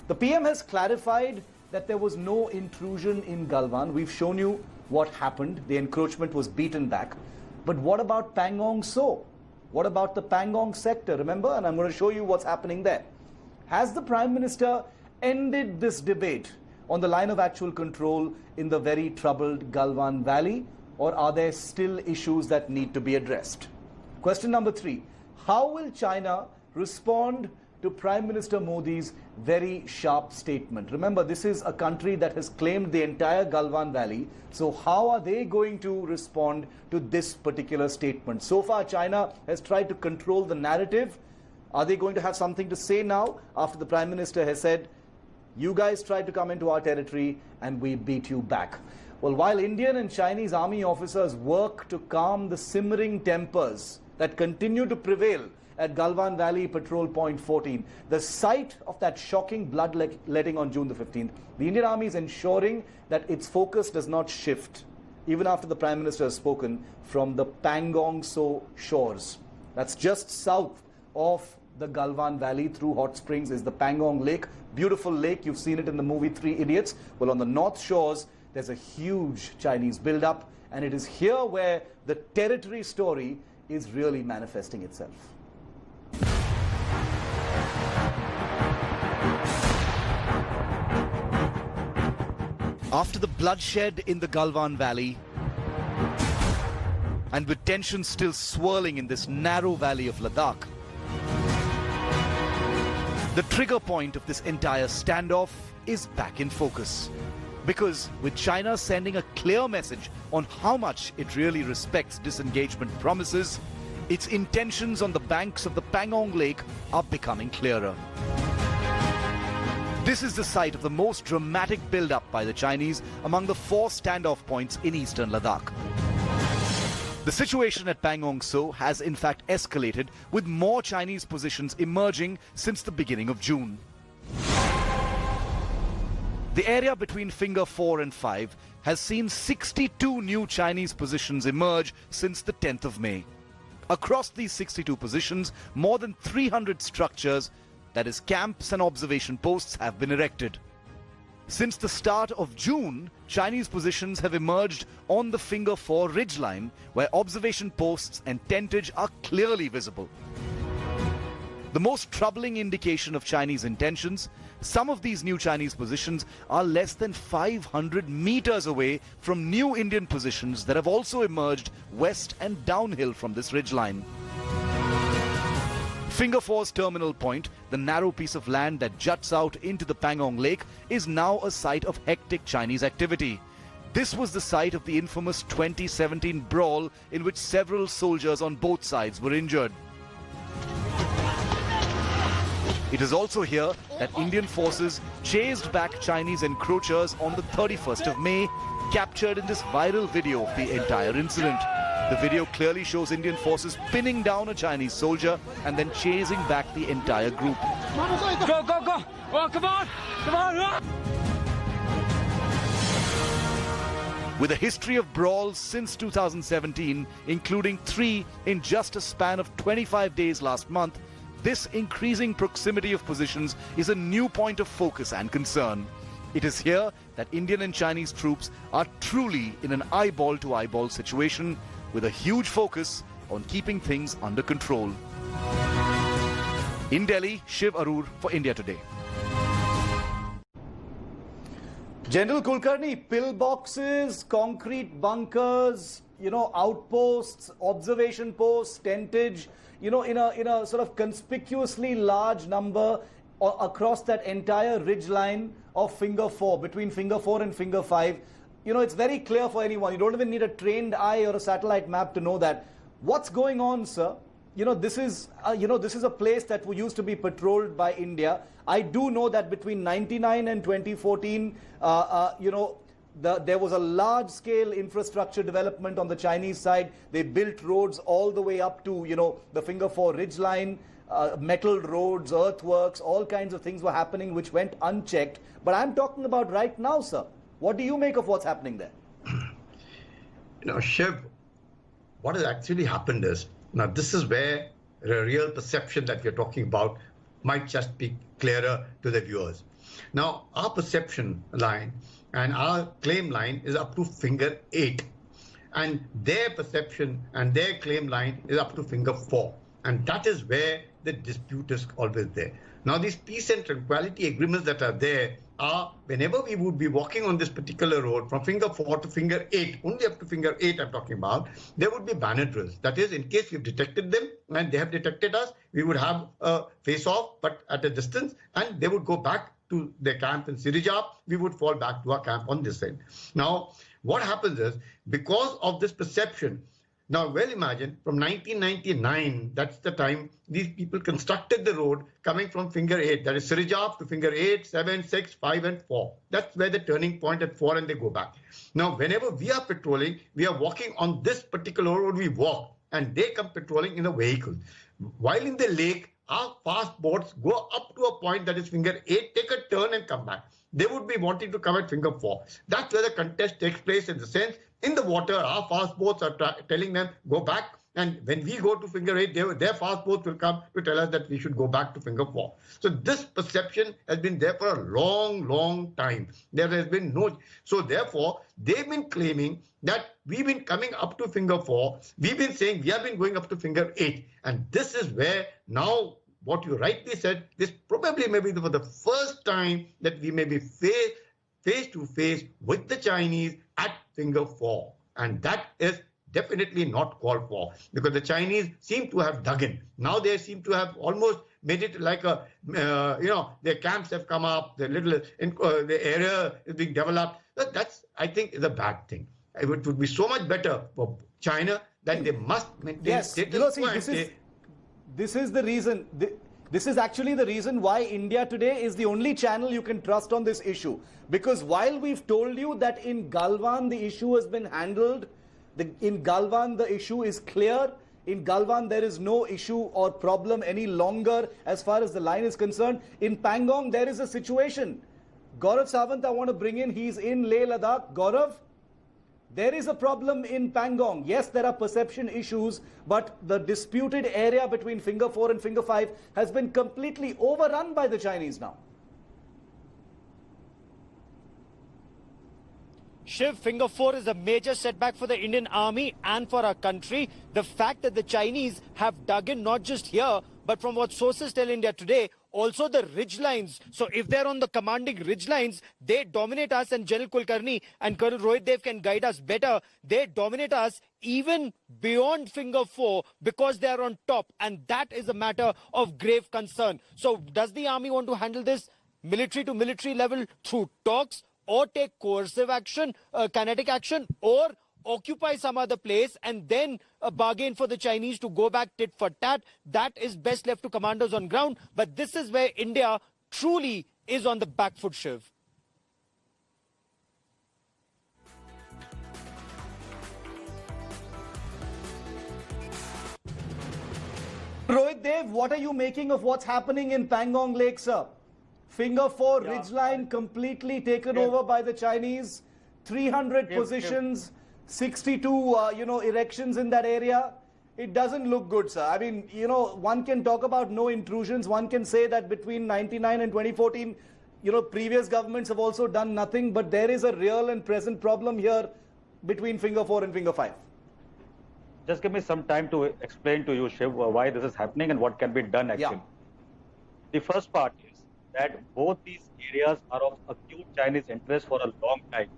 The PM has clarified that there was no intrusion in Galwan. We've shown you what happened. The encroachment was beaten back. But what about Pangong Tso? What about the Pangong sector? Remember, and I'm going to show you what's happening there. Has the Prime Minister ended this debate on the line of actual control in the very troubled Galwan Valley, or are there still issues that need to be addressed? Question number 3. How will China respond to Prime Minister Modi's very sharp statement? Remember, this is a country that has claimed the entire Galwan Valley. So how are they going to respond to this particular statement? So far, China has tried to control the narrative. Are they going to have something to say now after the Prime Minister has said, you guys tried to come into our territory and we beat you back? Well, while Indian and Chinese army officers work to calm the simmering tempers that continue to prevail at Galwan Valley Patrol Point 14, the site of that shocking bloodletting on June the 15th, the Indian Army is ensuring that its focus does not shift, even after the Prime Minister has spoken, from the Pangong Tso shores. That's just south of the Galwan Valley. Through hot springs is the Pangong Lake. Beautiful lake. You've seen it in the movie Three Idiots. Well, on the north shores, there's a huge Chinese buildup, and it is here where the territory story is really manifesting itself. After the bloodshed in the Galwan Valley, and with tensions still swirling in this narrow valley of Ladakh, the trigger point of this entire standoff is back in focus. Because with China sending a clear message on how much it really respects disengagement promises, its intentions on the banks of the Pangong Lake are becoming clearer. This is the site of the most dramatic build-up by the Chinese among the 4 standoff points in eastern Ladakh. The situation at Pangong Tso has in fact escalated, with more Chinese positions emerging since the beginning of June. The area between Finger 4 and 5 has seen 62 new Chinese positions emerge since the 10th of May. Across these 62 positions, more than 300 structures, that is camps and observation posts, have been erected. Since the start of June, Chinese positions have emerged on the Finger 4 ridgeline, where observation posts and tentage are clearly visible. The most troubling indication of Chinese intentions, some of these new Chinese positions are less than 500 meters away from new Indian positions that have also emerged west and downhill from this ridgeline. Finger 4's terminal point, the narrow piece of land that juts out into the Pangong Lake, is now a site of hectic Chinese activity. This was the site of the infamous 2017 brawl in which several soldiers on both sides were injured. It is also here that Indian forces chased back Chinese encroachers on the 31st of May, captured in this viral video of the entire incident. The video clearly shows Indian forces pinning down a Chinese soldier and then chasing back the entire group. Go, go, go! Oh, come on! Come on! With a history of brawls since 2017, including 3 in just a span of 25 days last month, this increasing proximity of positions is a new point of focus and concern. It is here that Indian and Chinese troops are truly in an eyeball-to-eyeball situation, with a huge focus on keeping things under control. In Delhi, Shiv Aroor for India Today. General Kulkarni, pillboxes, concrete bunkers, outposts, observation posts, tentage, in a sort of conspicuously large number across that entire ridge line of Finger 4, between Finger 4 and Finger 5. It's very clear for anyone. You don't even need a trained eye or a satellite map to know that. What's going on, sir? This is a place that used to be patrolled by India. I do know that between 99 and 2014, there was a large-scale infrastructure development on the Chinese side. They built roads all the way up to, the Finger 4 ridgeline, metal roads, earthworks, all kinds of things were happening which went unchecked. But I'm talking about right now, sir. What do you make of what's happening there? Shiv, what has actually happened is, now this is where the real perception that we're talking about might just be clearer to the viewers. Now, our perception line and our claim line is up to finger 8. And their perception and their claim line is up to finger 4. And that is where the dispute is always there. Now, these peace and tranquility agreements that are there are whenever we would be walking on this particular road from finger 4 to finger 8, only up to finger 8 I'm talking about, there would be banner drills. That is, in case we've detected them and they have detected us, we would have a face-off, but at a distance, and they would go back to their camp in Sirijap. We would fall back to our camp on this end. Now, what happens is, because of this perception, now, well, imagine from 1999, that's the time these people constructed the road coming from finger 8, that is Sirijap to finger 8, 7, 6, 5, and 4. That's where the turning point at 4 and they go back. Now, whenever we are patrolling, we are walking on this particular road, we walk, and they come patrolling in a vehicle. While in the lake, our fast boats go up to a point that is finger 8, take a turn and come back. They would be wanting to come at finger 4. That's where the contest takes place, in the sense, in the water, our fast boats are telling them, go back. And when we go to finger 8, their fast boats will come to tell us that we should go back to finger 4. So this perception has been there for a long, long time. There has been no... So therefore, they've been claiming that we've been coming up to finger 4. We've been saying we have been going up to finger 8. And this is where now, what you rightly said, this probably may be for the first time that we may be face to face with the Chinese at finger 4. And that is definitely not called for, because the Chinese seem to have dug in. Now they seem to have almost made it like a, their camps have come up, the area is being developed. That's, I think, is a bad thing. It would be so much better for China that they must maintain. Yes, this is the reason. This is actually the reason why India today is the only channel you can trust on this issue. Because while we've told you that in Galwan the issue has been handled, in Galwan the issue is clear, in Galwan there is no issue or problem any longer as far as the line is concerned. In Pangong there is a situation. Gaurav Sawant I want to bring in, he's in Leh Ladakh. Gaurav, there is a problem in Pangong. Yes, there are perception issues, but the disputed area between finger 4 and finger 5 has been completely overrun by the Chinese now. Shiv, finger 4 is a major setback for the Indian Army and for our country. The fact that the Chinese have dug in not just here, but from what sources tell India today, also the ridge lines. So if they're on the commanding ridge lines, they dominate us, and General Kulkarni and Colonel Rohit Dev can guide us better. They dominate us even beyond finger 4 because they are on top, and that is a matter of grave concern. So does the army want to handle this military to military level through talks, or take coercive action, kinetic action, or occupy some other place and then bargain for the Chinese to go back tit for tat? That is best left to commanders on ground. But this is where India truly is on the back foot, Shiv. Rohit Dev, what are you making of what's happening in Pangong Lake, sir? Finger 4 ridgeline completely taken over by the Chinese. 300 positions, 62 erections in that area. It doesn't look good, sir. I mean, one can talk about no intrusions. One can say that between 99 and 2014, previous governments have also done nothing. But there is a real and present problem here between finger 4 and finger 5. Just give me some time to explain to you, Shiv, why this is happening and what can be done actually. Yeah. The first part is that both these areas are of acute Chinese interest for a long time.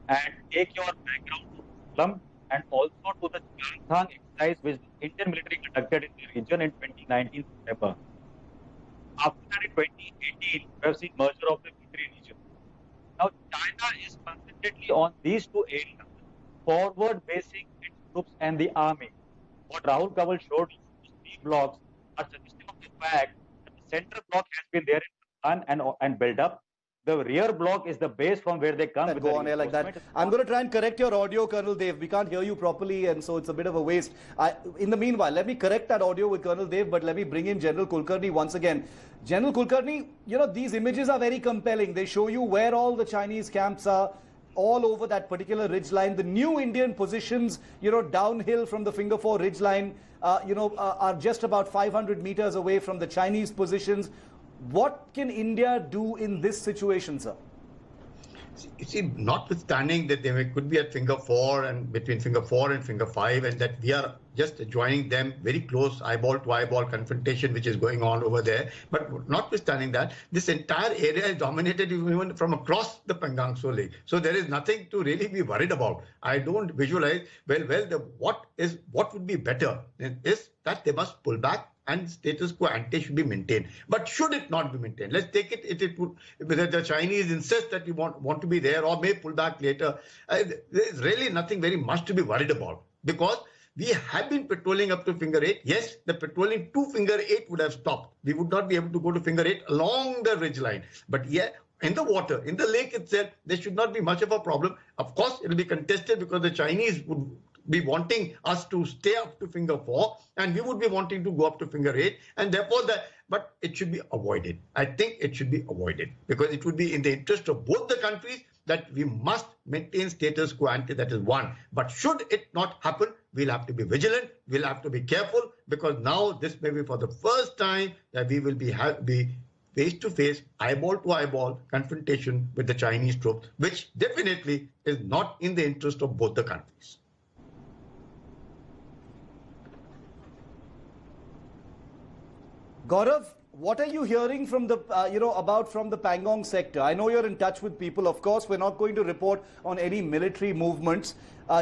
And take your background to Muslim and also to the Chanthang exercise which the Indian military conducted in the region in 2019 September. After that, in 2018, we have seen merger of the three regions. Now, China is constantly on these two areas, forward basing its troops and the army. What Rahul Kawal showed you, those three blocks, are suggestive of the fact that the central block has been there and built up. The rear block is the base from where they come. Go on air like that. I'm going to try and correct your audio, Colonel Dev. We can't hear you properly, and so it's a bit of a waste. In the meanwhile, let me correct that audio with Colonel Dev, but let me bring in General Kulkarni once again. General Kulkarni, these images are very compelling. They show you where all the Chinese camps are, all over that particular ridge line. The new Indian positions, downhill from the finger 4 ridge line, are just about 500 meters away from the Chinese positions. What can India do in this situation, sir? You see, notwithstanding that they could be at finger 4 and between finger 4 and finger 5, and that we are just joining them very close eyeball to eyeball confrontation which is going on over there. But notwithstanding that, this entire area is dominated even from across the Pangong Tso Lake. So there is nothing to really be worried about. I don't visualize what would be better is that they must pull back and status quo ante should be maintained. But should it not be maintained, let's take it would, whether the Chinese insist that we want to be there or may pull back later, there's really nothing very much to be worried about, because we have been patrolling up to finger 8. Yes, the patrolling to finger 8 would have stopped. We would not be able to go to finger 8 along the ridge line. But yeah, in the water, in the lake itself, there should not be much of a problem. Of course, it will be contested because the Chinese would be wanting us to stay up to finger 4 and we would be wanting to go up to finger 8, and therefore but it should be avoided. I think it should be avoided because it would be in the interest of both the countries that we must maintain status quo ante. That is one. But should it not happen, we'll have to be vigilant, we'll have to be careful, because now this may be for the first time that we will be face-to-face, eyeball-to-eyeball confrontation with the Chinese troops, which definitely is not in the interest of both the countries. Gaurav, what are you hearing from the, from the Pangong sector? I know you're in touch with people. Of course, we're not going to report on any military movements.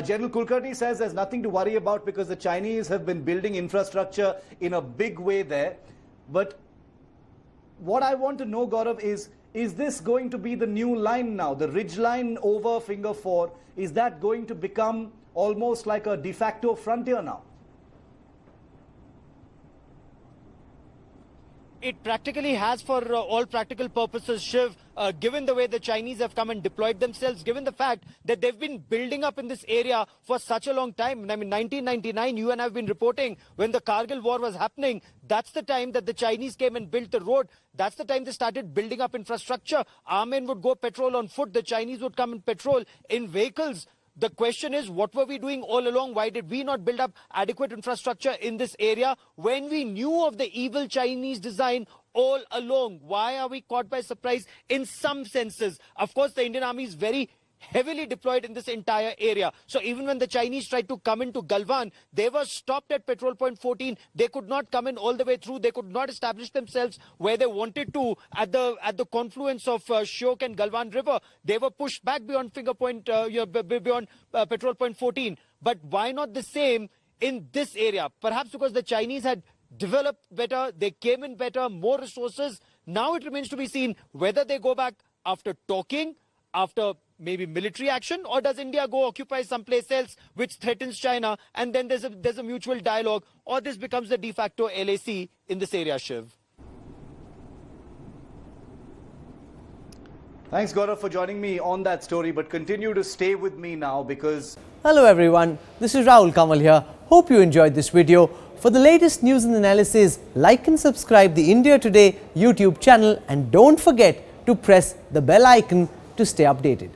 General Kulkarni says there's nothing to worry about because the Chinese have been building infrastructure in a big way there. But what I want to know, Gaurav, is this going to be the new line now? The ridge line over finger 4, is that going to become almost like a de facto frontier now? It practically has for all practical purposes, Shiv, given the way the Chinese have come and deployed themselves, given the fact that they've been building up in this area for such a long time. I mean, 1999, you and I have been reporting when the Kargil war was happening. That's the time that the Chinese came and built the road. That's the time they started building up infrastructure. Our men would go patrol on foot. The Chinese would come and patrol in vehicles. The question is, what were we doing all along? Why did we not build up adequate infrastructure in this area when we knew of the evil Chinese design all along? Why are we caught by surprise in some senses? Of course, the Indian Army is very heavily deployed in this entire area. So even when the Chinese tried to come into Galwan, they were stopped at Patrol Point 14. They could not come in all the way through. They could not establish themselves where they wanted to at the confluence of Shyok and Galwan River. They were pushed back beyond beyond Patrol Point 14. But why not the same in this area? Perhaps because the Chinese had developed better, they came in better, more resources. Now it remains to be seen whether they go back after talking, after maybe military action, or does India go occupy someplace else which threatens China, and then there's a mutual dialogue, or this becomes the de facto LAC in this area, Shiv? Thanks, Gaurav, for joining me on that story, but continue to stay with me now because... Hello everyone, this is Rahul Kamal here. Hope you enjoyed this video. For the latest news and analysis, like and subscribe the India Today YouTube channel, and don't forget to press the bell icon to stay updated.